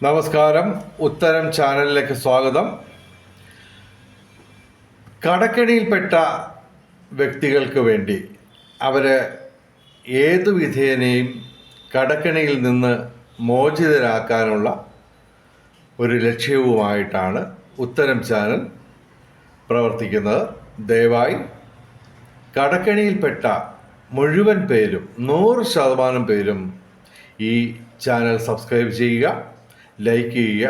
നമസ്കാരം, ഉത്തരം ചാനലിലേക്ക് സ്വാഗതം. കടക്കെണിയിൽപ്പെട്ട വ്യക്തികൾക്ക് വേണ്ടി അവർ ഏതു വിധേനയും കടക്കെണിയിൽ നിന്ന് മോചിതരാക്കാനുള്ള ഒരു ലക്ഷ്യവുമായിട്ടാണ് ഉത്തരം ചാനൽ പ്രവർത്തിക്കുന്നത്. ദയവായി കടക്കെണിയിൽപ്പെട്ട മുഴുവൻ പേരും 100% പേരും ഈ ചാനൽ സബ്സ്ക്രൈബ് ചെയ്യുക, ലൈക്ക് ചെയ്യുക,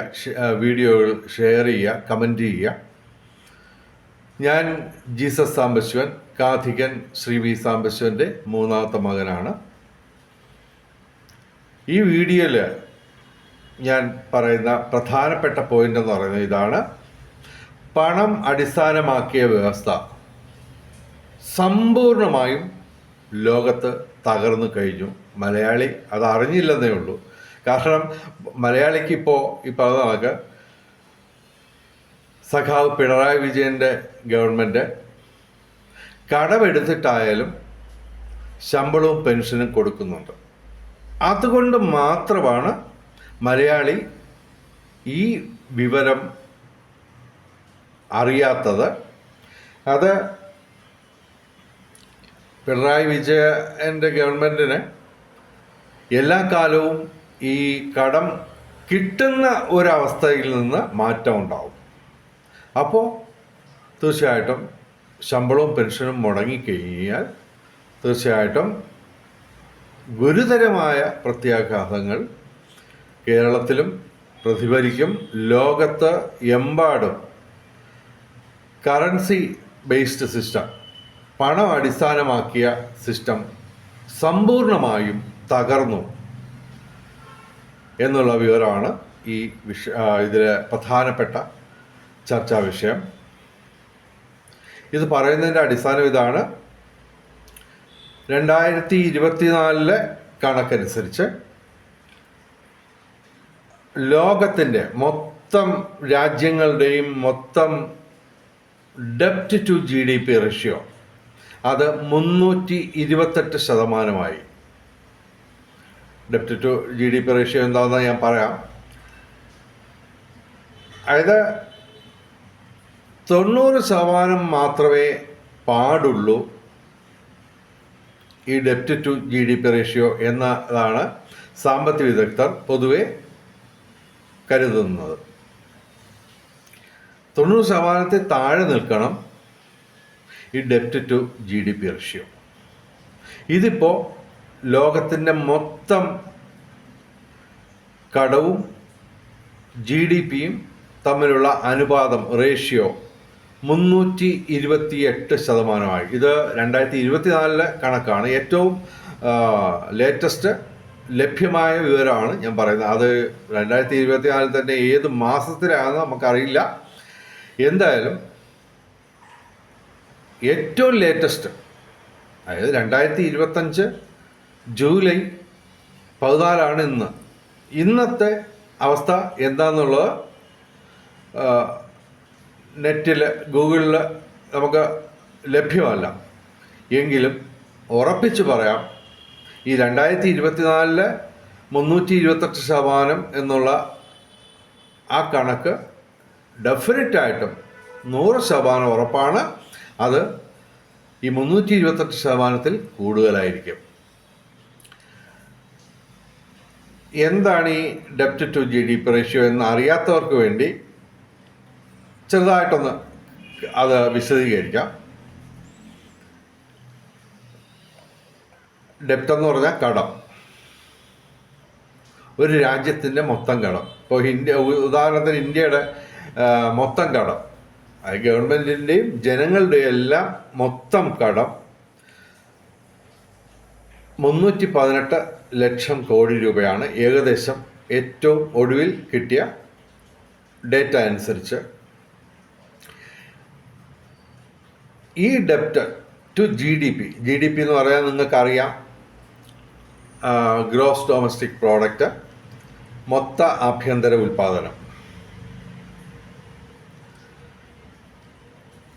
വീഡിയോകൾ ഷെയർ ചെയ്യുക, കമൻറ്റ് ചെയ്യുക. ഞാൻ ജീസസ് സാംബശിവൻ, കാഥികൻ ശ്രീ വി സാംബശിവൻ്റെ മൂന്നാമത്തെ മകനാണ്. ഈ വീഡിയോയിൽ ഞാൻ പറയുന്ന പ്രധാനപ്പെട്ട പോയിന്റ് എന്ന് പറയുന്നത് ഇതാണ്: പണം അടിസ്ഥാനമാക്കിയ വ്യവസ്ഥ സമ്പൂർണമായും ലോകത്ത് തകർന്നു കഴിഞ്ഞു. മലയാളി അത് അറിഞ്ഞില്ലെന്നേ ഉള്ളൂ. കാരണം മലയാളിക്ക് ഇപ്പോൾ ഈ പറഞ്ഞ കണക്ക് സഖാവ് പിണറായി വിജയൻ്റെ ഗവൺമെൻറ് കടമെടുത്തിട്ടായാലും ശമ്പളവും പെൻഷനും കൊടുക്കുന്നുണ്ട്. അതുകൊണ്ട് മാത്രമാണ് മലയാളി ഈ വിവരം അറിയാത്തത്. അത് പിണറായി വിജയൻ്റെ ഗവൺമെൻറ്റിന് എല്ലാ കാലവും ഈ കടം കിട്ടുന്ന ഒരവസ്ഥയിൽ നിന്ന് മാറ്റം ഉണ്ടാവും. അപ്പോൾ തീർച്ചയായിട്ടും ശമ്പളവും പെൻഷനും മുടങ്ങിക്കഴിഞ്ഞാൽ തീർച്ചയായിട്ടും ഗുരുതരമായ പ്രത്യാഘാതങ്ങൾ കേരളത്തിലും പ്രതിഫലിക്കും. ലോകത്ത് എമ്പാടും കറൻസി ബേസ്ഡ് സിസ്റ്റം, പണം അടിസ്ഥാനമാക്കിയ സിസ്റ്റം സമ്പൂർണമായും തകർന്നു എന്നുള്ള വിവരമാണ് ഈ ഇതിലെ പ്രധാനപ്പെട്ട ചർച്ചാ വിഷയം. ഇത് പറയുന്നതിൻ്റെ അടിസ്ഥാനം ഇതാണ്: 2024 കണക്കനുസരിച്ച് ലോകത്തിൻ്റെ മൊത്തം രാജ്യങ്ങളുടെയും മൊത്തം ഡെപ്റ്റ് ടു GDP റേഷ്യോ അത് 328%. ഡെപ്റ്റ് ടു GDP റേഷ്യോ എന്താണെന്ന് ഞാൻ പറയാം. അതായത് 90% മാത്രമേ പാടുള്ളൂ ഈ ഡെപ്റ്റ് ടു GDP റേഷ്യോ എന്നതാണ് സാമ്പത്തിക വിദഗ്ധർ പൊതുവെ കരുതുന്നത്. 90% താഴെ നിൽക്കണം ഈ ഡെപ്റ്റ് ടു GDP റേഷ്യോ. ഇതിപ്പോൾ ലോകത്തിൻ്റെ മൊത്തം കടവും GDPയും തമ്മിലുള്ള അനുപാതം റേഷ്യോ 328%. ഇത് 2024 കണക്കാണ്. ഏറ്റവും ലേറ്റസ്റ്റ് ലഭ്യമായ വിവരമാണ് ഞാൻ പറയുന്നത്. അത് 2024 തന്നെ ഏത് മാസത്തിലാണെന്ന് നമുക്കറിയില്ല. എന്തായാലും ഏറ്റവും ലേറ്റസ്റ്റ്, അതായത് 2025 ജൂലൈ 14 ഇന്നത്തെ അവസ്ഥ എന്താണെന്നുള്ളത് നെറ്റിൽ ഗൂഗിളിൽ നമുക്ക് ലഭ്യമല്ല. എങ്കിലും ഉറപ്പിച്ച് പറയാം, ഈ 2024 328% എന്നുള്ള ആ കണക്ക് ഡെഫിനറ്റായിട്ടും 100% ഉറപ്പാണ്. അത് ഈ 328%-ൽ കൂടുതലായിരിക്കും. എന്താണ് ഈ ഡെപ്റ്റ് ടു GDP റേഷ്യോ എന്ന് അറിയാത്തവർക്ക് വേണ്ടി ചെറുതായിട്ടൊന്ന് അത് വിശദീകരിക്കാം. ഡെപ്റ്റ് എന്ന് പറഞ്ഞാൽ കടം, ഒരു രാജ്യത്തിൻ്റെ മൊത്തം കടം. ഇപ്പോൾ ഉദാഹരണത്തിന് ഇന്ത്യയുടെ മൊത്തം കടം, ഗവൺമെൻറ്റിൻ്റെയും ജനങ്ങളുടെയും എല്ലാം മൊത്തം കടം 318 ലക്ഷം കോടി രൂപയാണ് ഏകദേശം ഏറ്റവും ഒടുവിൽ കിട്ടിയ ഡേറ്റ അനുസരിച്ച്. ഈ ഡെപ്റ്റ് ടു GDP എന്ന് പറയാൻ നിങ്ങൾക്കറിയാം, ഗ്രോസ് ഡൊമസ്റ്റിക് പ്രോഡക്റ്റ്, മൊത്ത ആഭ്യന്തര ഉൽപ്പാദനം.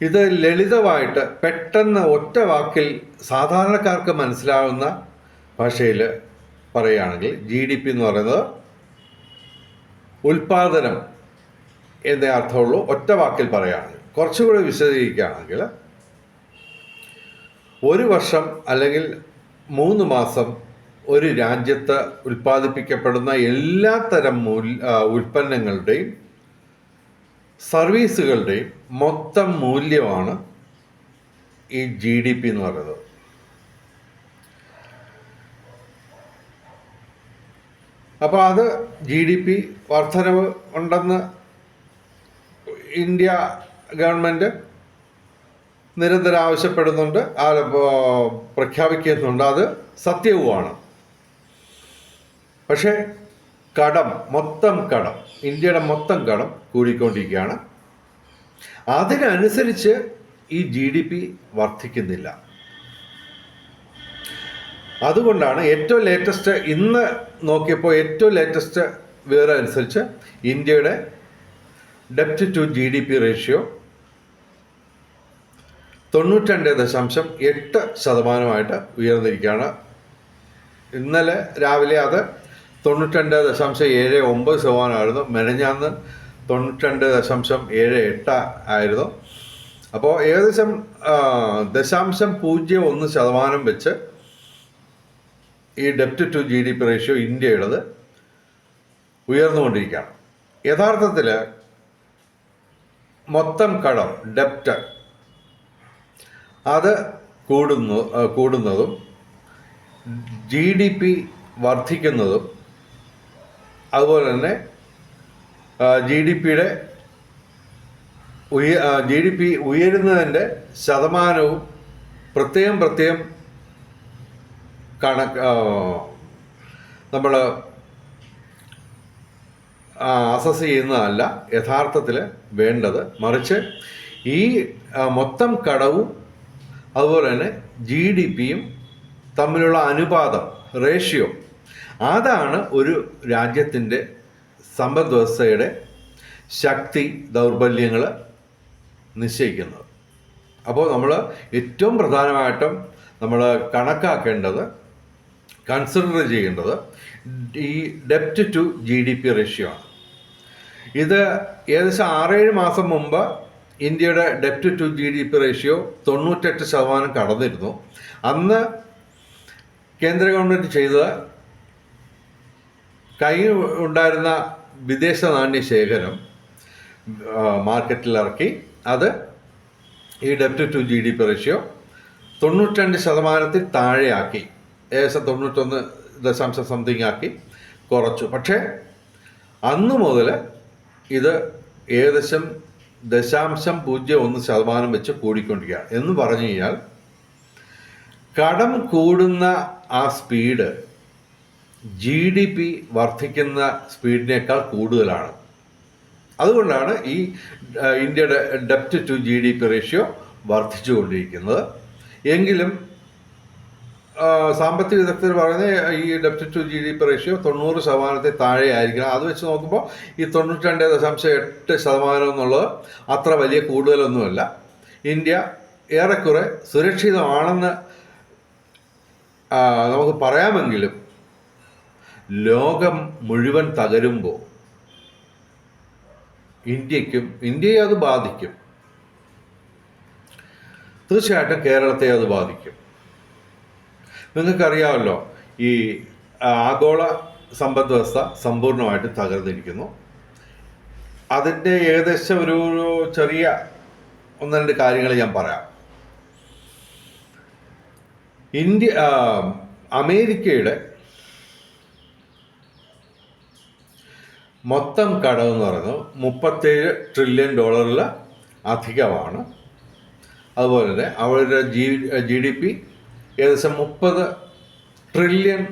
ഇത് ലളിതമായിട്ട് പെട്ടെന്ന് ഒറ്റ വാക്കിൽ സാധാരണക്കാർക്ക് മനസ്സിലാവുന്ന ഭാഷയിൽ പറയുകയാണെങ്കിൽ GDP എന്ന് പറയുന്നത് ഉൽപാദനം എന്നേ അർത്ഥമുള്ളൂ. ഒറ്റ വാക്കിൽ പറയുകയാണെങ്കിൽ, കുറച്ചുകൂടി വിശദീകരിക്കുകയാണെങ്കിൽ, ഒരു വർഷം അല്ലെങ്കിൽ 3 മാസം ഒരു രാജ്യത്ത് ഉൽപ്പാദിപ്പിക്കപ്പെടുന്ന എല്ലാ തരം ഉൽപ്പന്നങ്ങളുടെയും സർവീസുകളുടെയും മൊത്തം മൂല്യമാണ് ഈ GDP എന്ന് പറയുന്നത്. അപ്പോൾ അത് GDP വർധനവ് ഉണ്ടെന്ന് ഇന്ത്യ ഗവൺമെൻറ് നിരന്തരം ആവശ്യപ്പെടുന്നുണ്ട്, പ്രഖ്യാപിക്കുന്നുണ്ട്. അത് സത്യവുമാണ്. പക്ഷേ ഇന്ത്യയുടെ മൊത്തം കടം കൂടിക്കൊണ്ടിരിക്കുകയാണ്. അതിനനുസരിച്ച് ഈ GDP വർദ്ധിക്കുന്നില്ല. അതുകൊണ്ടാണ് ഇന്ന് നോക്കിയപ്പോൾ ഏറ്റവും ലേറ്റസ്റ്റ് വിവരം അനുസരിച്ച് ഇന്ത്യയുടെ ഡെപ്റ്റ് ടു GDP റേഷ്യോ 92.8% ഉയർന്നിരിക്കുകയാണ്. ഇന്നലെ രാവിലെ അത് 92.79% മെനഞ്ഞാന്ന് 92.78 ആയിരുന്നു. അപ്പോൾ ഏകദേശം 0.01% വെച്ച് ഈ ഡെപ്റ്റ് ടു GDP റേഷ്യോ ഇന്ത്യയുടേത് ഉയർന്നുകൊണ്ടിരിക്കുകയാണ്. യഥാർത്ഥത്തിൽ മൊത്തം കടം ഡെപ്റ്റ് അത് കൂടുന്നതും GDP വർദ്ധിക്കുന്നതും അതുപോലെ തന്നെ GDP ഉയരുന്നതിൻ്റെ ശതമാനവും പ്രത്യേകം നമ്മൾ അസസ് ചെയ്യുന്നതല്ല യഥാർത്ഥത്തിൽ വേണ്ടത്. മറിച്ച് ഈ മൊത്തം കടവും അതുപോലെ തന്നെ GDPയും തമ്മിലുള്ള അനുപാതം, റേഷ്യോ, അതാണ് ഒരു രാജ്യത്തിൻ്റെ സമ്പദ് വ്യവസ്ഥയുടെ ശക്തി ദൗർബല്യങ്ങൾ നിശ്ചയിക്കുന്നത്. അപ്പോൾ നമ്മൾ ഏറ്റവും പ്രധാനമായിട്ടും നമ്മൾ കണക്കാക്കേണ്ടത്, കൺസിഡർ ചെയ്യേണ്ടത് ഈ ഡെപ്റ്റ് ടു GDP റേഷ്യോ ആണ്. ഇത് ഏകദേശം 6-7 മാസം മുമ്പ് ഇന്ത്യയുടെ ഡെപ്റ്റ് ടു GDP റേഷ്യോ 98% കടന്നിരുന്നു. അന്ന് കേന്ദ്ര ഗവൺമെൻറ് ചെയ്തത് കയ്യിൽ ഉണ്ടായിരുന്ന വിദേശ നാണ്യ ശേഖരം മാർക്കറ്റിലിറക്കി അത് ഈ ഡെപ്റ്റ് ടു GDP റേഷ്യോ 92% താഴെയാക്കി, ഏകദേശം 91 ആക്കി കുറച്ചു. പക്ഷേ അന്ന് മുതൽ ഇത് ഏകദേശം 0.01% വെച്ച് കൂടിക്കൊണ്ടിരിക്കുകയാണ്. എന്ന് പറഞ്ഞു കഴിഞ്ഞാൽ കടം കൂടുന്ന ആ സ്പീഡ് GDP വർദ്ധിക്കുന്ന സ്പീഡിനേക്കാൾ കൂടുതലാണ്. അതുകൊണ്ടാണ് ഈ ഇന്ത്യയുടെ ഡെപ്റ്റ് ടു GDP റേഷ്യോ വർദ്ധിച്ചുകൊണ്ടിരിക്കുന്നത്. എങ്കിലും സാമ്പത്തിക വിദഗ്ധർ പറയുന്നത് ഈ ഡെപ്റ്റ് ടു GDP റേഷ്യോ 90% താഴെ ആയിരിക്കണം. അത് വെച്ച് നോക്കുമ്പോൾ ഈ 92.8% എന്നുള്ളത് അത്ര വലിയ കൂടുതലൊന്നുമല്ല. ഇന്ത്യ ഏറെക്കുറെ സുരക്ഷിതമാണെന്ന് നമുക്ക് പറയാമെങ്കിലും ലോകം മുഴുവൻ തകരുമ്പോൾ ഇന്ത്യയെ അത് ബാധിക്കും. തീർച്ചയായിട്ടും കേരളത്തെ അത് ബാധിക്കും. നിങ്ങൾക്കറിയാമല്ലോ, ഈ ആഗോള സമ്പദ് വ്യവസ്ഥ സമ്പൂർണ്ണമായിട്ട് തകർന്നിരിക്കുന്നു. അതിൻ്റെ ഏകദേശം ഒരു ചെറിയ 1-2 കാര്യങ്ങൾ ഞാൻ പറയാം. അമേരിക്കയുടെ മൊത്തം കടമെന്ന് പറയുന്നത് $37 ട്രില്യൺ അധികമാണ്. അതുപോലെ തന്നെ അവരുടെ GDP ഏകദേശം $30 ട്രില്യൺ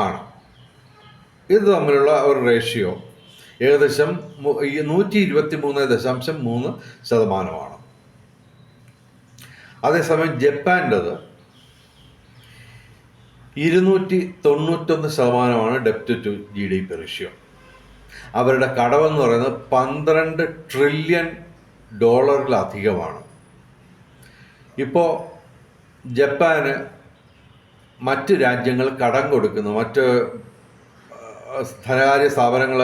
ആണ്. ഇത് തമ്മിലുള്ള ഒരു റേഷ്യോ ഏകദേശം 123.3%. അതേസമയം ജപ്പാൻ്റെത് 291% ഡെപ്റ്റ് ടു GDP റേഷ്യോ. അവരുടെ കടമെന്ന് പറയുന്നത് $12 ട്രില്യൺ അധികമാണ്. ഇപ്പോൾ ജപ്പാന് മറ്റ് രാജ്യങ്ങൾ കടം കൊടുക്കുന്നു, മറ്റ് ധനകാര്യ സ്ഥാപനങ്ങൾ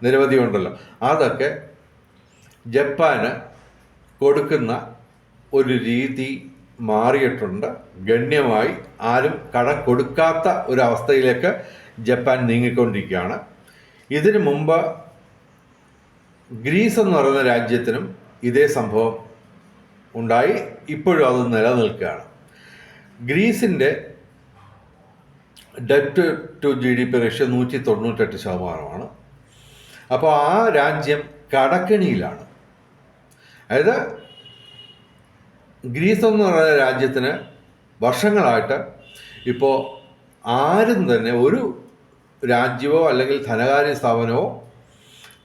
നിരവധി ഉണ്ടല്ലോ. അതൊക്കെ ജപ്പാന് കൊടുക്കുന്ന ഒരു രീതി മാറിയിട്ടുണ്ട്. ഗണ്യമായി ആരും കടം കൊടുക്കാത്ത ഒരവസ്ഥയിലേക്ക് ജപ്പാൻ നീങ്ങിക്കൊണ്ടിരിക്കുകയാണ്. ഇതിനു മുമ്പ് ഗ്രീസ് എന്ന് പറയുന്ന രാജ്യത്തിനും ഇതേ സംഭവം ഉണ്ടായി. ഇപ്പോഴും അത് നിലനിൽക്കുകയാണ്. ഗ്രീസിൻ്റെ ഡെറ്റ് ടു GDP റേഷ്യോ 198%. അപ്പോൾ ആ രാജ്യം കടക്കെണിയിലാണ്. അതായത് ഗ്രീസ് എന്ന് പറയുന്ന രാജ്യത്തിന് വർഷങ്ങളായിട്ട് ഇപ്പോൾ ആരും തന്നെ ഒരു രാജ്യമോ അല്ലെങ്കിൽ ധനകാര്യ സ്ഥാപനമോ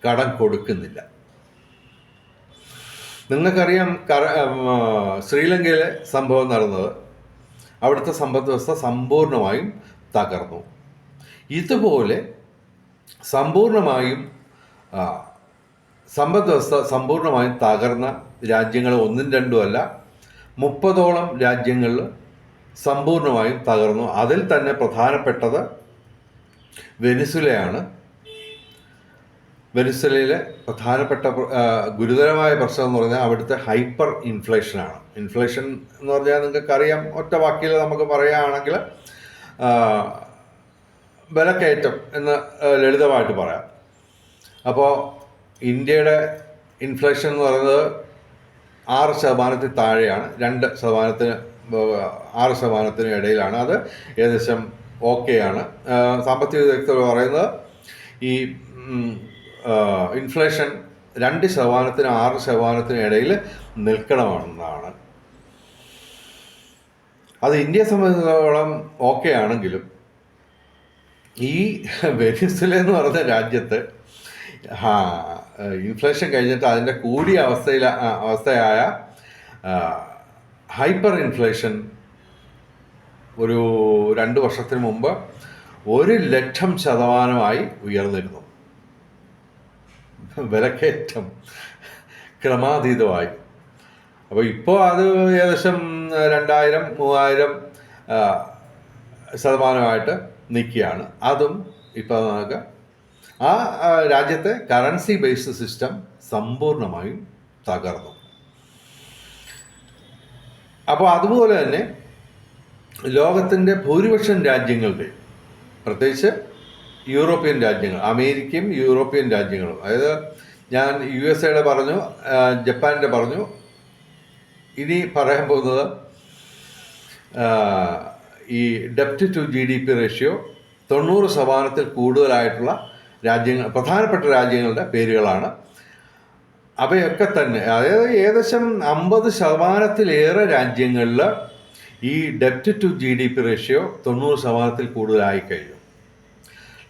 കടം കൊടുക്കുന്നില്ല. നിങ്ങൾക്കറിയാം ശ്രീലങ്കയിലെ സംഭവം നടന്നത്. അവിടുത്തെ സമ്പദ് വ്യവസ്ഥ സമ്പൂർണമായും തകർന്നു. ഇതുപോലെ സമ്പൂർണമായും സമ്പദ് വ്യവസ്ഥ സമ്പൂർണമായും തകർന്ന രാജ്യങ്ങൾ ഒന്നും രണ്ടും അല്ല, 30ഓളം രാജ്യങ്ങളിൽ സമ്പൂർണമായും തകർന്നു. അതിൽ തന്നെ പ്രധാനപ്പെട്ടത് വെനിസുലയാണ്. വെനിസുലയിലെ പ്രധാനപ്പെട്ട ഗുരുതരമായ പ്രശ്നം എന്ന് പറഞ്ഞാൽ അവിടുത്തെ ഹൈപ്പർ ഇൻഫ്ലേഷനാണ്. ഇൻഫ്ലേഷൻ എന്ന് പറഞ്ഞാൽ നിങ്ങൾക്കറിയാം, ഒറ്റ വാക്കിൽ നമുക്ക് പറയുകയാണെങ്കിൽ വിലക്കയറ്റം എന്ന് ലളിതമായിട്ട് പറയാം. അപ്പോൾ ഇന്ത്യയുടെ ഇൻഫ്ലേഷൻ എന്ന് പറയുന്നത് 6% താഴെയാണ്, 2%, 6% ഇടയിലാണ്. അത് ഏകദേശം ഓക്കെയാണ്. സാമ്പത്തിക വിദഗ്ധർ പറയുന്നത് ഈ ഇൻഫ്ലേഷൻ 2%-നും 6%-നും ഇടയിൽ നിൽക്കണമെന്നാണ്. അത് ഇന്ത്യയെ സംബന്ധിച്ചിടത്തോളം ഓക്കെ ആണെങ്കിലും ഈ വെനിസുല എന്ന് പറയുന്ന രാജ്യത്ത് ഇൻഫ്ലേഷൻ കഴിഞ്ഞിട്ട് അതിൻ്റെ കൂടിയ അവസ്ഥയായ ഹൈപ്പർ ഇൻഫ്ലേഷൻ ഒരു 2 വർഷത്തിന് മുമ്പ് 100,000% ഉയർന്നിരുന്നു. വിലക്കയറ്റം ക്രമാതീതമായി. അപ്പോൾ ഇപ്പോൾ അത് ഏകദേശം 2000-3000% നിൽക്കുകയാണ്. അതും ഇപ്പോൾ നമുക്ക് ആ രാജ്യത്തെ കറൻസി ബേസ്ഡ് സിസ്റ്റം സമ്പൂർണമായും തകർന്നു. അപ്പോൾ അതുപോലെ തന്നെ ലോകത്തിൻ്റെ ഭൂരിപക്ഷം രാജ്യങ്ങളുടെ, പ്രത്യേകിച്ച് യൂറോപ്യൻ രാജ്യങ്ങൾ, അമേരിക്കയും യൂറോപ്യൻ രാജ്യങ്ങളും, അതായത് ഞാൻ USA പറഞ്ഞു, ജപ്പാനിൻ്റെ പറഞ്ഞു, ഇനി പറയാൻ പോകുന്നത് ഈ ഡെപ്റ്റ് ടു GDP റേഷ്യോ 90%-ത്തിൽ കൂടുതലായിട്ടുള്ള രാജ്യങ്ങൾ, പ്രധാനപ്പെട്ട രാജ്യങ്ങളുടെ പേരുകളാണ്. അവയൊക്കെ തന്നെ, അതായത് ഏകദേശം 50%-ത്തിലേറെ രാജ്യങ്ങളിൽ ഈ ഡെപ്റ്റ് ടു GDP റേഷ്യോ 90%-ത്തിൽ കൂടുതലായി കഴിഞ്ഞു.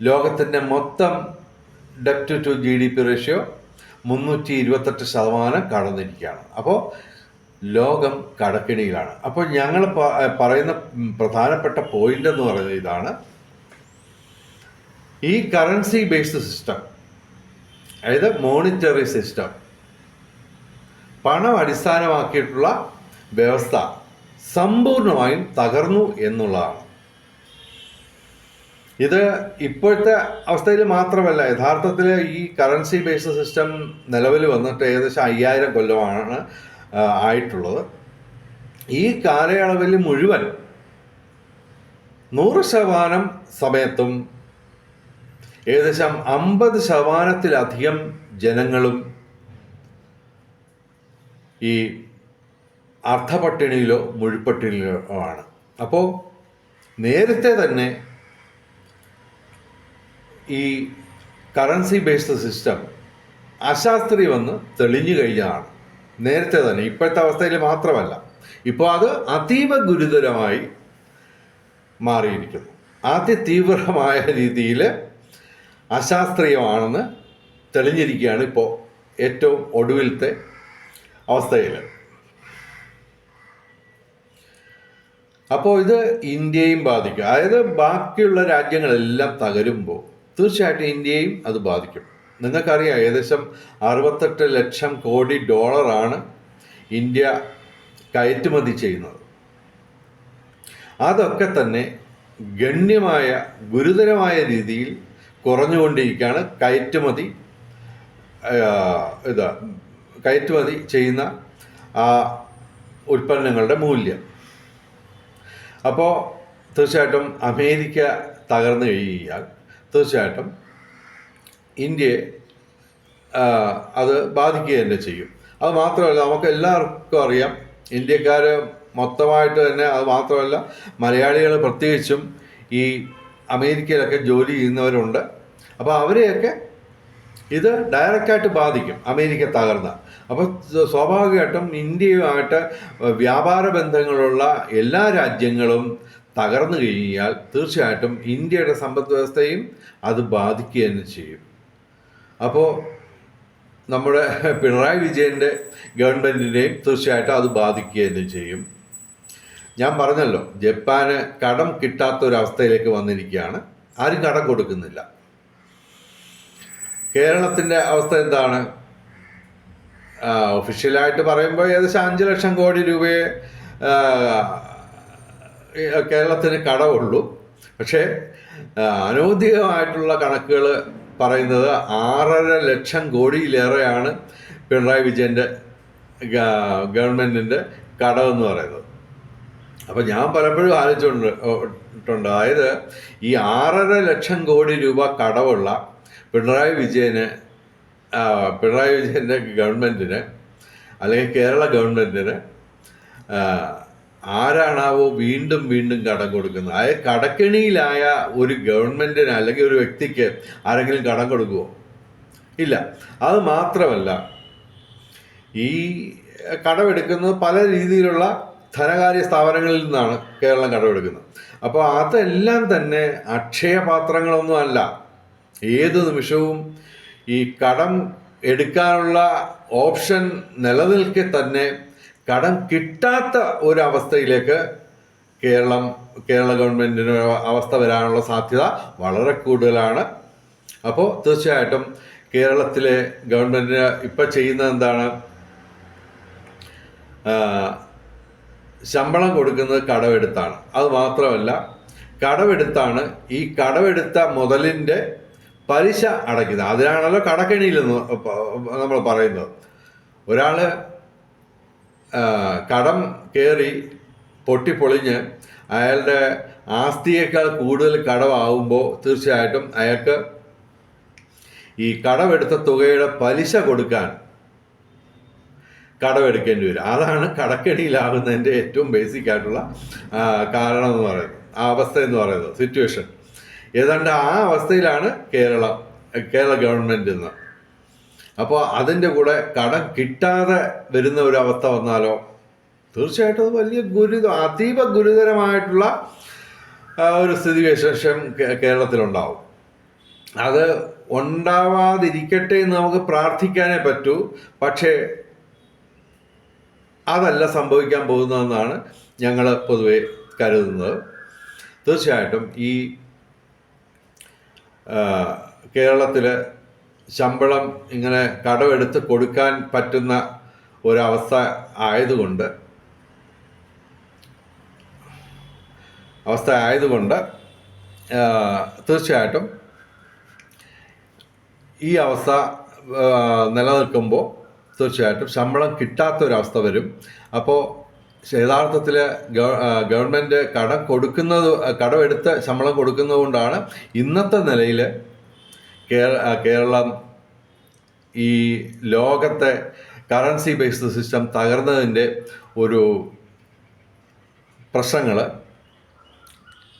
ലോകത്തിൻ്റെ മൊത്തം ഡെപ്റ്റ് ടു GDP റേഷ്യോ 328% കടന്നിരിക്കുകയാണ്. അപ്പോൾ ലോകം കടക്കെണിയിലാണ്. അപ്പോൾ ഞങ്ങൾ പറയുന്ന പ്രധാനപ്പെട്ട പോയിന്റ് എന്ന് പറയുന്നത് ഇതാണ്: ഈ കറൻസി ബേസ്ഡ് സിസ്റ്റം, അതായത് മോണിറ്ററി സിസ്റ്റം, പണം അടിസ്ഥാനമാക്കിയിട്ടുള്ള വ്യവസ്ഥ സമ്പൂർണമായും തകർന്നു എന്നുള്ളതാണ്. ഇത് ഇപ്പോഴത്തെ അവസ്ഥയിൽ മാത്രമല്ല, യഥാർത്ഥത്തിൽ ഈ കറൻസി ബേസ്ഡ് സിസ്റ്റം നിലവിൽ വന്നിട്ട് ഏകദേശം 5000 കൊല്ലമാണ് ആയിട്ടുള്ളത്. ഈ കാലയളവിൽ മുഴുവൻ 100% സമയത്തും ഏകദേശം 50%-ത്തിലധികം ജനങ്ങളും ഈ അർദ്ധപട്ടിണിയിലോ മുഴുപട്ടിണിയിലോ ആണ്. അപ്പോൾ നേരത്തെ തന്നെ ഈ കറൻസി ബേസ്ഡ് സിസ്റ്റം അശാസ്ത്രീയമെന്ന് തെളിഞ്ഞു കഴിഞ്ഞതാണ്. നേരത്തെ തന്നെ, ഇപ്പോഴത്തെ അവസ്ഥയിൽ മാത്രമല്ല, ഇപ്പോൾ അത് അതീവ ഗുരുതരമായി മാറിയിരിക്കുന്നു. അതിതീവ്രമായ രീതിയിൽ അശാസ്ത്രീയമാണെന്ന് തെളിഞ്ഞിരിക്കുകയാണ് ഇപ്പോൾ ഏറ്റവും ഒടുവിലത്തെ അവസ്ഥയിൽ. അപ്പോൾ ഇത് ഇന്ത്യയും ബാധിക്കും. അതായത് ബാക്കിയുള്ള രാജ്യങ്ങളെല്ലാം തകരുമ്പോൾ തീർച്ചയായിട്ടും ഇന്ത്യയും അത് ബാധിക്കും. നിങ്ങൾക്കറിയാം, ഏകദേശം 68 ലക്ഷം കോടി ഡോളറാണ് ഇന്ത്യ കയറ്റുമതി ചെയ്യുന്നത്. അതൊക്കെ തന്നെ ഗണ്യമായ ഗുരുതരമായ രീതിയിൽ കുറഞ്ഞുകൊണ്ടിരിക്കുകയാണ്. കയറ്റുമതി ചെയ്യുന്ന ആ ഉൽപ്പന്നങ്ങളുടെ മൂല്യം. അപ്പോൾ തീർച്ചയായിട്ടും അമേരിക്ക തകർന്നു കഴിഞ്ഞാൽ തീർച്ചയായിട്ടും ഇന്ത്യയെ അത് ബാധിക്കുക തന്നെ ചെയ്യും. അത് മാത്രമല്ല, നമുക്ക് എല്ലാവർക്കും അറിയാം, ഇന്ത്യക്കാർ മൊത്തമായിട്ട് തന്നെ, അത് മാത്രമല്ല മലയാളികൾ പ്രത്യേകിച്ചും ഈ അമേരിക്കയിലൊക്കെ ജോലി ചെയ്യുന്നവരുണ്ട്. അപ്പോൾ അവരെയൊക്കെ ഇത് ഡയറക്റ്റായിട്ട് ബാധിക്കും അമേരിക്ക തകർന്ന. അപ്പോൾ സ്വാഭാവികമായിട്ടും ഇന്ത്യയുമായിട്ട് വ്യാപാര ബന്ധങ്ങളുള്ള എല്ലാ രാജ്യങ്ങളും തകർന്നു കഴിഞ്ഞാൽ തീർച്ചയായിട്ടും ഇന്ത്യയുടെ സമ്പദ് വ്യവസ്ഥയും അത് ബാധിക്കുക തന്നെ ചെയ്യും. അപ്പോൾ നമ്മുടെ പിണറായി വിജയൻ്റെ ഗവൺമെൻറ്റിനെയും തീർച്ചയായിട്ടും അത് ബാധിക്കുക തന്നെ ചെയ്യും. ഞാൻ പറഞ്ഞല്ലോ, ജപ്പാന് കടം കിട്ടാത്തൊരവസ്ഥയിലേക്ക് വന്നിരിക്കുകയാണ്. ആരും കടം കൊടുക്കുന്നില്ല. കേരളത്തിൻ്റെ അവസ്ഥ എന്താണ്? ഒഫീഷ്യലായിട്ട് പറയുമ്പോൾ ഏകദേശം 5 ലക്ഷം കോടി രൂപയെ കേരളത്തിന് കടമുള്ളൂ. പക്ഷേ അനൗദ്യോഗികമായിട്ടുള്ള കണക്കുകൾ പറയുന്നത് 6.5 ലക്ഷം കോടിയിലേറെയാണ് പിണറായി വിജയൻ്റെ ഗവൺമെൻറ്റിൻ്റെ കടമെന്ന് പറയുന്നത്. അപ്പോൾ ഞാൻ പലപ്പോഴും ആലോചിച്ചിട്ടുണ്ട്, അതായത് ഈ 6.5 ലക്ഷം കോടി രൂപ കടമുള്ള പിണറായി വിജയൻ്റെ ഗവൺമെൻറ്റിന് അല്ലെങ്കിൽ കേരള ഗവൺമെൻറ്റിന് ആരാണാവോ വീണ്ടും വീണ്ടും കടം കൊടുക്കുന്നത്? അതായത് കടക്കെണിയിലായ ഒരു ഗവൺമെൻറ്റിന് അല്ലെങ്കിൽ ഒരു വ്യക്തിക്ക് ആരെങ്കിലും കടം കൊടുക്കുമോ? ഇല്ല. അത് മാത്രമല്ല, ഈ കടമെടുക്കുന്നത് പല രീതിയിലുള്ള ധനകാര്യ സ്ഥാപനങ്ങളിൽ നിന്നാണ് കേരളം കടമെടുക്കുന്നത്. അപ്പോൾ അതെല്ലാം തന്നെ അക്ഷയപാത്രങ്ങളൊന്നും അല്ല. ഏത് നിമിഷവും ഈ കടം എടുക്കാനുള്ള ഓപ്ഷൻ നിലനിൽക്കെ തന്നെ കടം കിട്ടാത്ത ഒരവസ്ഥയിലേക്ക് കേരള ഗവൺമെൻറ്റിന് അവസ്ഥ വരാനുള്ള സാധ്യത വളരെ കൂടുതലാണ്. അപ്പോൾ തീർച്ചയായിട്ടും കേരളത്തിലെ ഗവൺമെൻറ്റിന് ഇപ്പം ചെയ്യുന്നത് എന്താണ്? ശമ്പളം കൊടുക്കുന്നത് കടമെടുത്താണ്. അത് മാത്രമല്ല, കടമെടുത്താണ് ഈ കടമെടുത്ത മുതലിൻ്റെ പലിശ അടയ്ക്കുന്നത്. അതിനാണല്ലോ കടക്കെണിയിലെന്ന് നമ്മൾ പറയുന്നത്. ഒരാൾ കടം കയറി പൊട്ടിപ്പൊളിഞ്ഞ് അയാളുടെ ആസ്തിയേക്കാൾ കൂടുതൽ കടമാകുമ്പോൾ തീർച്ചയായിട്ടും അയാൾക്ക് ഈ കടമെടുത്ത തുകയുടെ പലിശ കൊടുക്കാൻ കടമെടുക്കേണ്ടി വരും. അതാണ് കടക്കെണിയിലാകുന്നതിൻ്റെ ഏറ്റവും ബേസിക് ആയിട്ടുള്ള കാരണം എന്ന് പറയുന്നത്, ആ അവസ്ഥ എന്ന് പറയുന്നത്, സിറ്റുവേഷൻ. ഏതാണ്ട് ആ അവസ്ഥയിലാണ് കേരള ഗവൺമെൻറ് ഇന്ന്. അപ്പോൾ അതിൻ്റെ കൂടെ കടം കിട്ടാതെ വരുന്ന ഒരു അവസ്ഥ വന്നാലോ തീർച്ചയായിട്ടും അത് വലിയ അതീവ ഗുരുതരമായിട്ടുള്ള ഒരു സ്ഥിതിവിശേഷം കേരളത്തിലുണ്ടാവും. അത് ഉണ്ടാവാതിരിക്കട്ടെ എന്ന് നമുക്ക് പ്രാർത്ഥിക്കാനേ പറ്റൂ. പക്ഷേ അതല്ല സംഭവിക്കാൻ പോകുന്നതെന്നാണ് ഞങ്ങൾ പൊതുവെ കരുതുന്നത്. തീർച്ചയായിട്ടും ഈ കേരളത്തിൽ ശമ്പളം ഇങ്ങനെ കടമെടുത്ത് കൊടുക്കാൻ പറ്റുന്ന ഒരവസ്ഥ ആയതുകൊണ്ട് തീർച്ചയായിട്ടും ഈ അവസ്ഥ നിലനിൽക്കുമ്പോൾ തീർച്ചയായിട്ടും ശമ്പളം കിട്ടാത്തൊരവസ്ഥ വരും. അപ്പോൾ യഥാർത്ഥത്തിൽ ഗവൺമെൻറ് കടമെടുത്ത് ശമ്പളം കൊടുക്കുന്നത് കൊണ്ടാണ് ഇന്നത്തെ നിലയിൽ കേരളം ഈ ലോകത്തെ കറൻസി ബേസ്ഡ് സിസ്റ്റം തകർന്നതിൻ്റെ ഒരു പ്രശ്നങ്ങൾ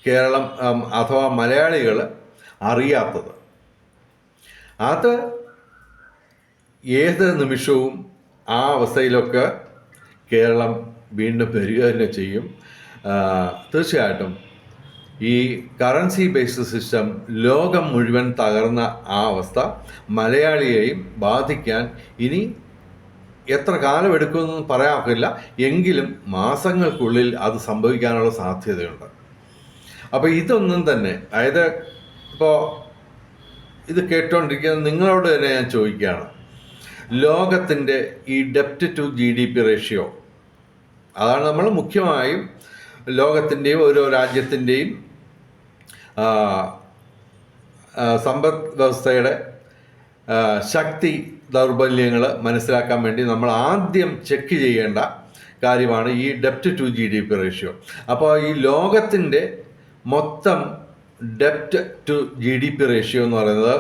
കേരളം അഥവാ മലയാളികൾ അറിയാത്തത്. അത് ഏത് നിമിഷവും ആ അവസ്ഥയിലൊക്കെ കേരളം വീണ്ടും വരിക തന്നെ ചെയ്യും. തീർച്ചയായിട്ടും ഈ കറൻസി ബേസ്ഡ് സിസ്റ്റം ലോകം മുഴുവൻ തകർന്ന ആ അവസ്ഥ മലയാളിയെയും ബാധിക്കാൻ ഇനി എത്ര കാലം എടുക്കുമെന്ന് പറയാനില്ല, എങ്കിലും മാസങ്ങൾക്കുള്ളിൽ അത് സംഭവിക്കാനുള്ള സാധ്യതയുണ്ട്. അപ്പോൾ ഇതൊന്നും തന്നെ, അതായത് ഇപ്പോൾ ഇത് കേട്ടുകൊണ്ടിരിക്കുന്ന നിങ്ങളോട് തന്നെ ഞാൻ ചോദിക്കുകയാണ്, ലോകത്തിൻ്റെ ഈ ഡെപ്റ്റ് ടു GDP റേഷ്യോ, അതാണ് നമ്മൾ മുഖ്യമായും ലോകത്തിൻ്റെയും ഓരോ രാജ്യത്തിൻ്റെയും സമ്പദ് വ്യവസ്ഥയുടെ ശക്തി ദൗർബല്യങ്ങൾ മനസ്സിലാക്കാൻ വേണ്ടി നമ്മൾ ആദ്യം ചെക്ക് ചെയ്യേണ്ട കാര്യമാണ് ഈ ഡെപ്റ്റ് ടു GDP റേഷ്യോ. അപ്പോൾ ഈ ലോകത്തിൻ്റെ മൊത്തം ഡെപ്റ്റ് ടു GDP റേഷ്യോ എന്ന് പറയുന്നത്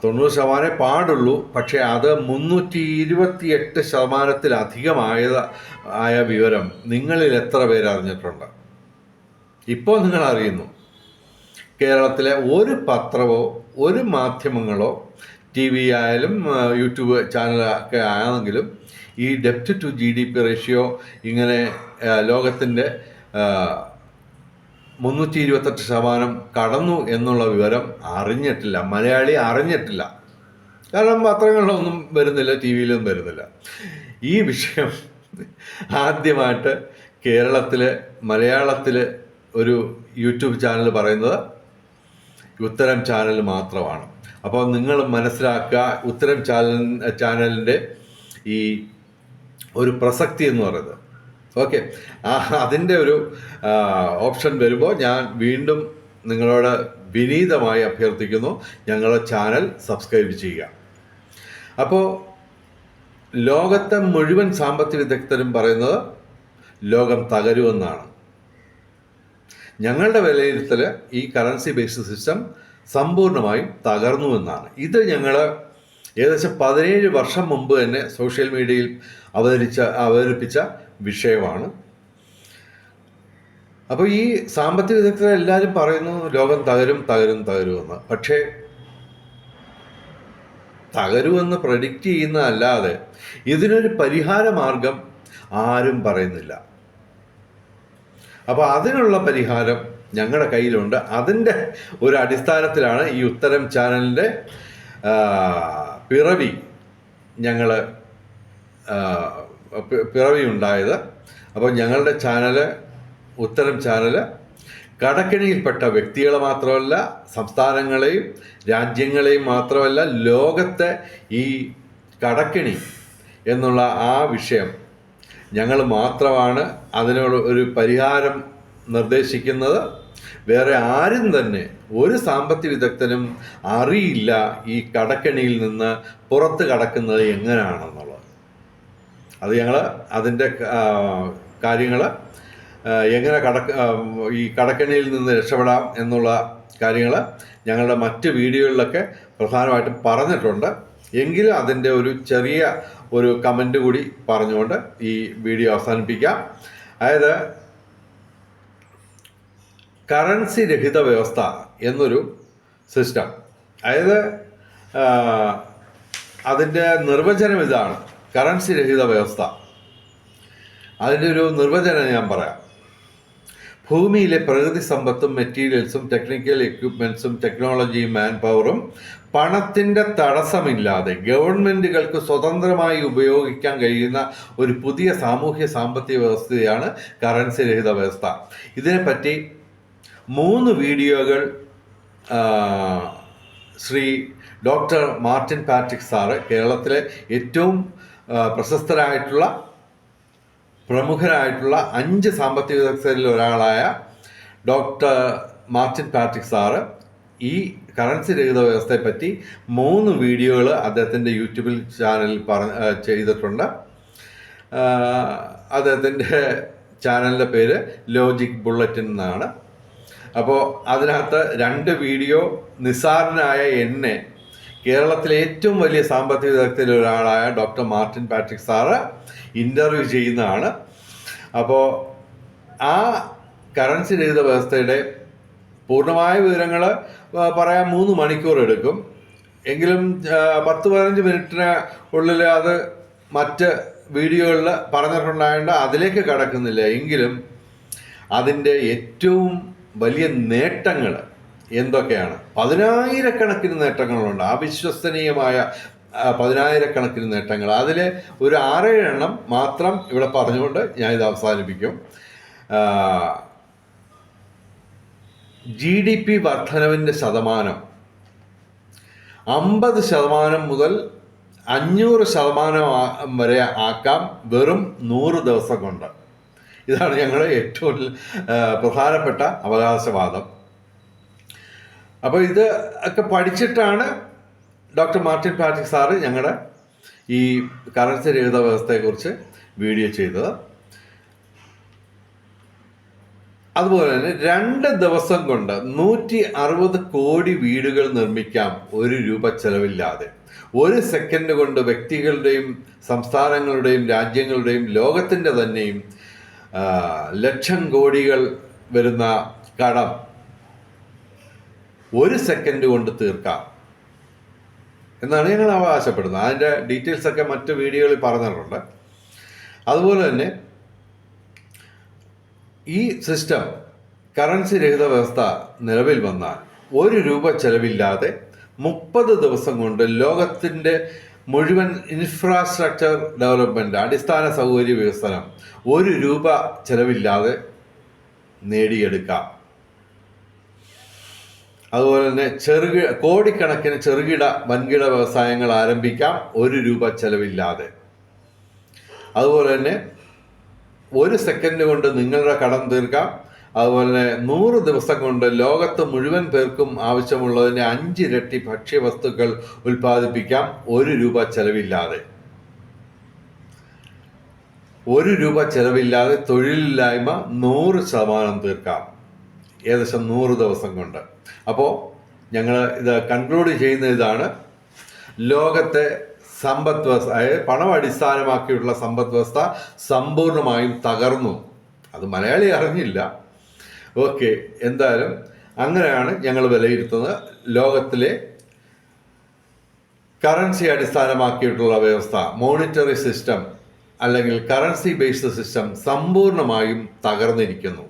90% പാടുള്ളൂ. പക്ഷേ അത് 328%-ത്തിലധികമായ വിവരം നിങ്ങളിൽ എത്ര പേര് അറിഞ്ഞിട്ടുണ്ട്? ഇപ്പോൾ നിങ്ങൾ അറിയുന്നു. കേരളത്തിലെ ഒരു പത്രമോ ഒരു മാധ്യമങ്ങളോ TV ആയാലും യൂട്യൂബ് ചാനലൊക്കെ ആണെങ്കിലും ഈ ഡെപ്റ്റ് ടു GDP റേഷ്യോ ഇങ്ങനെ ലോകത്തിൻ്റെ 328% കടന്നു എന്നുള്ള വിവരം അറിഞ്ഞിട്ടില്ല, മലയാളി അറിഞ്ഞിട്ടില്ല. കാരണം പത്രങ്ങളിലൊന്നും വരുന്നില്ല, TV-യിലും വരുന്നില്ല. ഈ വിഷയം ആദ്യമായിട്ട് കേരളത്തിൽ മലയാളത്തിൽ ഒരു യൂട്യൂബ് ചാനൽ പറയുന്നത് ഉത്തരം ചാനൽ മാത്രമാണ്. അപ്പോൾ നിങ്ങൾ മനസ്സിലാക്കുക, ഉത്തരം ചാനലിൻ്റെ ഈ ഒരു പ്രസക്തി എന്ന് പറയുന്നത്. ഓക്കെ, അതിൻ്റെ ഒരു ഓപ്ഷൻ വരുമ്പോൾ ഞാൻ വീണ്ടും നിങ്ങളോട് വിനീതമായി അഭ്യർത്ഥിക്കുന്നു, ഞങ്ങളുടെ ചാനൽ സബ്സ്ക്രൈബ് ചെയ്യുക. അപ്പോൾ ലോകത്തെ മുഴുവൻ സാമ്പത്തിക വിദഗ്ധരും പറയുന്നത് ലോകം തകരുമെന്നാണ്. ഞങ്ങളുടെ വിലയിരുത്തൽ ഈ കറൻസി ബേസ്ഡ് സിസ്റ്റം സമ്പൂർണ്ണമായും തകർന്നുവെന്നാണ്. ഇത് ഞങ്ങൾ ഏകദേശം 17 വർഷം മുമ്പ് തന്നെ സോഷ്യൽ മീഡിയയിൽ അവതരിപ്പിച്ച വിഷയമാണ്. അപ്പോൾ ഈ സാമ്പത്തിക വിദഗ്ധർ എല്ലാവരും പറയുന്നു ലോകം തകരുമെന്ന്. പക്ഷേ തകരുമെന്ന് പ്രഡിക്റ്റ് ചെയ്യുന്നതല്ലാതെ ഇതിനൊരു പരിഹാര മാർഗം ആരും പറയുന്നില്ല. അപ്പോൾ അതിനുള്ള പരിഹാരം ഞങ്ങളുടെ കയ്യിലുണ്ട്. അതിൻ്റെ ഒരു അടിസ്ഥാനത്തിലാണ് ഈ ഉത്തരം ചാനലിൻ്റെ പിറവി ഉണ്ടായത്. അപ്പോൾ ഞങ്ങളുടെ ചാനൽ, ഉത്തരം ചാനൽ, കടക്കെണിയിൽപ്പെട്ട വ്യക്തികളെ മാത്രമല്ല, സംസ്ഥാനങ്ങളെയും രാജ്യങ്ങളെയും മാത്രമല്ല, ലോകത്തെ ഈ കടക്കെണി എന്നുള്ള ആ വിഷയം ഞങ്ങൾ മാത്രമാണ് അതിനോട് ഒരു പരിഹാരം നിർദ്ദേശിക്കുന്നത്. വേറെ ആരും തന്നെ ഒരു സാമ്പത്തിക വിദഗ്ധനും അറിയില്ല ഈ കടക്കെണിയിൽ നിന്ന് പുറത്ത് കടക്കുന്നത് എങ്ങനെയാണെന്നുള്ളത്. അത് ഞങ്ങൾ അതിൻ്റെ കാര്യങ്ങൾ എങ്ങനെ ഈ കടക്കെണിയിൽ നിന്ന് രക്ഷപ്പെടാം എന്നുള്ള കാര്യങ്ങൾ ഞങ്ങളുടെ മറ്റ് വീഡിയോകളിലൊക്കെ പ്രധാനമായിട്ടും പറഞ്ഞിട്ടുണ്ട്. എങ്കിലും അതിൻ്റെ ഒരു ചെറിയ ഒരു കമൻറ്റ് കൂടി പറഞ്ഞുകൊണ്ട് ഈ വീഡിയോ അവസാനിപ്പിക്കാം. അതായത് കറൻസി രഹിത വ്യവസ്ഥ എന്നൊരു സിസ്റ്റം, അതായത് അതിൻ്റെ നിർവചനം ഇതാണ്. കറൻസി രഹിത വ്യവസ്ഥ, അതിൻ്റെ ഒരു നിർവചനം ഞാൻ പറയാം. ഭൂമിയിലെ പ്രകൃതി സമ്പത്തും മെറ്റീരിയൽസും ടെക്നിക്കൽ എക്യുപ്മെൻറ്റ്സും ടെക്നോളജിയും മാൻ പവറും പണത്തിൻ്റെ തടസ്സമില്ലാതെ ഗവൺമെൻറ്റുകൾക്ക് സ്വതന്ത്രമായി ഉപയോഗിക്കാൻ കഴിയുന്ന ഒരു പുതിയ സാമ്പത്തിക വ്യവസ്ഥയാണ് കറൻസി രഹിത വ്യവസ്ഥ. ഇതിനെപ്പറ്റി 3 വീഡിയോകൾ Shri doctor Martin Patrick sir, കേരളത്തിലെ ഏറ്റവും പ്രശസ്തരായിട്ടുള്ള പ്രമുഖരായിട്ടുള്ള 5 സാമ്പത്തിക വിദഗ്ധരിൽ ഒരാളായ ഡോക്ടർ മാർട്ടിൻ പാട്രിക് സാറ് ഈ കറൻസി രഹിത വ്യവസ്ഥയെപ്പറ്റി 3 വീഡിയോകൾ അദ്ദേഹത്തിൻ്റെ യൂട്യൂബിൽ ചാനലിൽ ചെയ്തിട്ടുണ്ട്. അദ്ദേഹത്തിൻ്റെ ചാനലിൻ്റെ പേര് ലോജിക് ബുള്ളറ്റിൻ എന്നാണ്. അപ്പോൾ അതിനകത്ത് 2 വീഡിയോ നിസാരനായ എന്നെ കേരളത്തിലെ ഏറ്റവും വലിയ സാമ്പത്തിക വിദഗ്ധരിൽ ഒരാളായ doctor Martin Patrick sir interview ചെയ്യുന്നതാണ്. അപ്പോൾ ആ കറൻസി രഹിത വ്യവസ്ഥയുടെ പൂർണ്ണമായ വിവരങ്ങൾ പറയാൻ 3 മണിക്കൂർ എടുക്കും. എങ്കിലും 10-15 മിനിറ്റിന് ഉള്ളിൽ അത് മറ്റ് വീഡിയോകളിൽ പറഞ്ഞിട്ടുണ്ടായതുകൊണ്ട് അതിലേക്ക് കടക്കുന്നില്ല. എങ്കിലും അതിൻ്റെ ഏറ്റവും വലിയ നേട്ടങ്ങൾ എന്തൊക്കെയാണ്? 10,000-കണക്കിന് നേട്ടങ്ങളുണ്ട്, അവിശ്വസനീയമായ 10,000-കണക്കിന് നേട്ടങ്ങൾ. അതിൽ ഒരു 6-7 എണ്ണം മാത്രം ഇവിടെ പറഞ്ഞുകൊണ്ട് ഞാനിത് അവസാനിപ്പിക്കും. GDP വർധനവിൻ്റെ ശതമാനം 50% മുതൽ 500% വരെ ആക്കാം വെറും 100 ദിവസം കൊണ്ട്. ഇതാണ് ഞങ്ങളുടെ ഏറ്റവും പ്രധാനപ്പെട്ട അവകാശവാദം. അപ്പോൾ ഇത് ഒക്കെ പഠിച്ചിട്ടാണ് ഡോക്ടർ മാർട്ടിൻ പാട്രിക് സാറ് ഞങ്ങളുടെ ഈ കറൻസി രഹിത വ്യവസ്ഥയെക്കുറിച്ച് വീഡിയോ ചെയ്തത്. അതുപോലെ തന്നെ 2 ദിവസം കൊണ്ട് 160 കോടി വീടുകൾ നിർമ്മിക്കാം 1 രൂപ ചെലവില്ലാതെ. 1 സെക്കൻഡ് കൊണ്ട് വ്യക്തികളുടെയും സംസ്ഥാനങ്ങളുടെയും രാജ്യങ്ങളുടെയും ലോകത്തിൻ്റെ തന്നെയും ലക്ഷം കോടികൾ വരുന്ന കടം 1 സെക്കൻഡ് കൊണ്ട് തീർക്കാം എന്നാണ് ഞങ്ങൾ അവകാശപ്പെടുന്നത്. അതിൻ്റെ ഡീറ്റെയിൽസൊക്കെ മറ്റ് വീഡിയോകളിൽ പറഞ്ഞിട്ടുണ്ട്. അതുപോലെ തന്നെ ഈ സിസ്റ്റം കറൻസി രഹിത വ്യവസ്ഥ നിലവിൽ വന്നാൽ 1 രൂപ ചെലവില്ലാതെ 30 ദിവസം കൊണ്ട് ലോകത്തിൻ്റെ മുഴുവൻ ഇൻഫ്രാസ്ട്രക്ചർ ഡെവലപ്മെൻറ്റ്, അടിസ്ഥാന സൗകര്യ വികസനം 1 രൂപ ചെലവില്ലാതെ നേടിയെടുക്കാം. അതുപോലെ തന്നെ കോടിക്കണക്കിന് ചെറുകിട വൻകിട വ്യവസായങ്ങൾ ആരംഭിക്കാം 1 രൂപ ചെലവില്ലാതെ. അതുപോലെ തന്നെ 1 സെക്കൻഡ് കൊണ്ട് നിങ്ങളുടെ കടം തീർക്കാം. അതുപോലെ തന്നെ 100 ദിവസം കൊണ്ട് ലോകത്ത് മുഴുവൻ പേർക്കും ആവശ്യമുള്ളതിൻ്റെ 5 ഇരട്ടി ഭക്ഷ്യവസ്തുക്കൾ ഉൽപ്പാദിപ്പിക്കാം 1 രൂപ ചെലവില്ലാതെ. 1 രൂപ ചെലവില്ലാതെ തൊഴിലില്ലായ്മ 100% തീർക്കാം ഏകദേശം 100 ദിവസം കൊണ്ട്. അപ്പോൾ ഞങ്ങൾ ഇത് കൺക്ലൂഡ് ചെയ്യുന്ന ഇതാണ്: ലോകത്തെ സമ്പദ് വ്യവസ്ഥ, അതായത് പണം അടിസ്ഥാനമാക്കിയിട്ടുള്ള സമ്പദ് വ്യവസ്ഥ സമ്പൂർണമായും തകർന്നു. അത് മലയാളി അറിഞ്ഞില്ല. ഓക്കെ, എന്തായാലും അങ്ങനെയാണ് ഞങ്ങൾ വിലയിരുത്തുന്നത്. ലോകത്തിലെ കറൻസി അടിസ്ഥാനമാക്കിയിട്ടുള്ള വ്യവസ്ഥ, മോണിറ്ററി സിസ്റ്റം അല്ലെങ്കിൽ കറൻസി ബേസ്ഡ് സിസ്റ്റം സമ്പൂർണമായും തകർന്നിരിക്കുന്നു.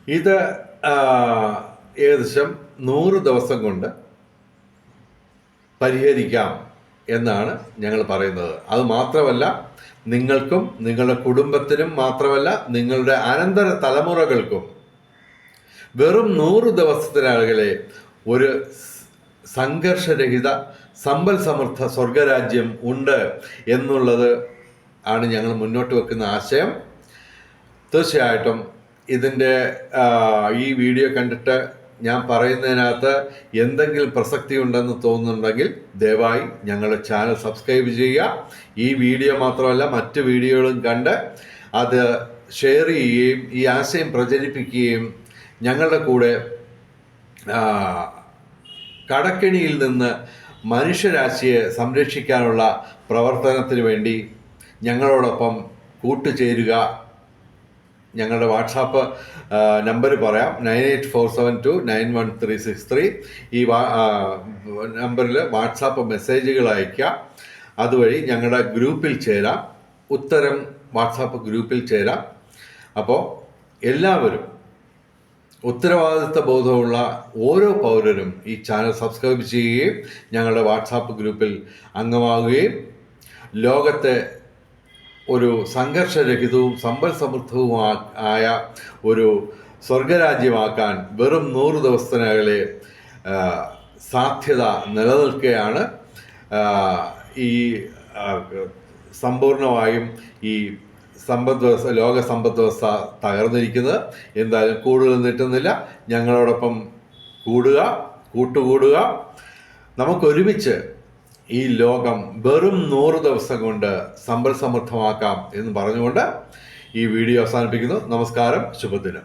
ഇത് ഏകദേശം 100 ദിവസം കൊണ്ട് പരിഹരിക്കാം എന്നാണ് ഞങ്ങൾ പറയുന്നത്. അത് മാത്രമല്ല, നിങ്ങൾക്കും നിങ്ങളുടെ കുടുംബത്തിനും മാത്രമല്ല നിങ്ങളുടെ അനന്തര തലമുറകൾക്കും വെറും 100 ദിവസത്തിനകലെ ഒരു സംഘർഷരഹിത സമ്പൽ സമൃദ്ധ സ്വർഗരാജ്യം ഉണ്ട് എന്നുള്ളത് ആണ് ഞങ്ങൾ മുന്നോട്ട് വെക്കുന്ന ആശയം. തീർച്ചയായിട്ടും ഇതിൻ്റെ ഈ വീഡിയോ കണ്ടിട്ട് ഞാൻ പറയുന്നതിനകത്ത് എന്തെങ്കിലും പ്രസക്തി ഉണ്ടെന്ന് തോന്നുന്നുണ്ടെങ്കിൽ ദയവായി ഞങ്ങളുടെ ചാനൽ സബ്സ്ക്രൈബ് ചെയ്യുക. ഈ വീഡിയോ മാത്രമല്ല മറ്റ് വീഡിയോകളും കണ്ട് അത് ഷെയർ ചെയ്യുകയും ഈ ആശയം പ്രചരിപ്പിക്കുകയും ഞങ്ങളുടെ കൂടെ കടക്കെണിയിൽ നിന്ന് മനുഷ്യരാശിയെ സംരക്ഷിക്കാനുള്ള പ്രവർത്തനത്തിന് വേണ്ടി ഞങ്ങളോടൊപ്പം കൂട്ടുചേരുക. ഞങ്ങളുടെ വാട്സാപ്പ് നമ്പർ പറയാം: 9847291363. ഈ നമ്പറിൽ വാട്സാപ്പ് മെസ്സേജുകൾ അയയ്ക്കുക. അതുവഴി ഞങ്ങളുടെ ഗ്രൂപ്പിൽ ചേരാം, ഉത്തരം വാട്സാപ്പ് ഗ്രൂപ്പിൽ ചേരാം. അപ്പോൾ എല്ലാവരും, ഉത്തരവാദിത്വ ബോധമുള്ള ഓരോ പൗരനും ഈ ചാനൽ സബ്സ്ക്രൈബ് ചെയ്യുകയും ഞങ്ങളുടെ വാട്സാപ്പ് ഗ്രൂപ്പിൽ അംഗമാവുകയും ലോകത്തെ ഒരു സംഘർഷരഹിതവും സമ്പൽ സമൃദ്ധവുമായ ഒരു സ്വർഗരാജ്യമാക്കാൻ വെറും 100 ദിവസത്തിനകലെ സാധ്യത നിലനിൽക്കുകയാണ്. ഈ സമ്പൂർണമായും ഈ ലോക സമ്പദ് വ്യവസ്ഥ തകർന്നിരിക്കുന്നത്. എന്തായാലും കൂടുതൽ നീട്ടുന്നില്ല, ഞങ്ങളോടൊപ്പം കൂട്ടുകൂടുക. നമുക്കൊരുമിച്ച് ഈ ലോകം വെറും 100 ദിവസം കൊണ്ട് സമ്പൽ സമൃദ്ധമാക്കാം എന്ന് പറഞ്ഞുകൊണ്ട് ഈ വീഡിയോ അവസാനിപ്പിക്കുന്നു. നമസ്കാരം, ശുഭദിനം.